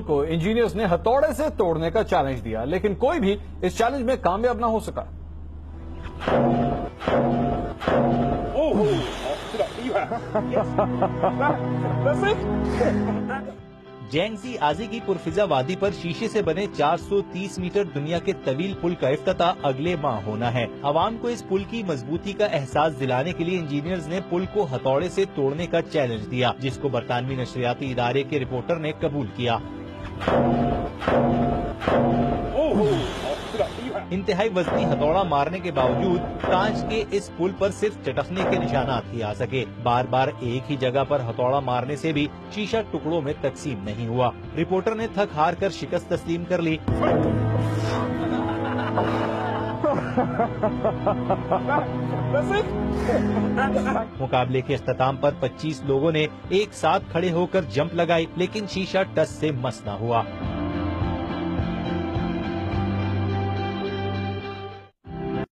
को इंजीनियर्स ने हथौड़े से तोड़ने का चैलेंज दिया, लेकिन कोई भी इस चैलेंज में कामयाब ना हो सका। जैंगजी आजी की पुरफिजा वादी पर शीशे से बने 430 मीटर दुनिया के तवील पुल का इफ्तिताह अगले माह होना है। आवाम को इस पुल की मजबूती का एहसास दिलाने के लिए इंजीनियर्स ने पुल को हथौड़े से तोड़ने का चैलेंज दिया, जिसको बरतानवी नशरियाती इदारे के रिपोर्टर ने कबूल किया। इंतहाई वजनी हथौड़ा मारने के बावजूद कांच के इस पुल पर सिर्फ चटकने के निशानात ही आ सके। बार बार एक ही जगह पर हथौड़ा मारने से भी शीशा टुकड़ों में तकसीम नहीं हुआ। रिपोर्टर ने थक हार कर शिकस्त तस्लीम कर ली। मुकाबले के इख्तिताम पर 25 लोगों ने एक साथ खड़े होकर जंप लगाई, लेकिन शीशा टस से मस न हुआ।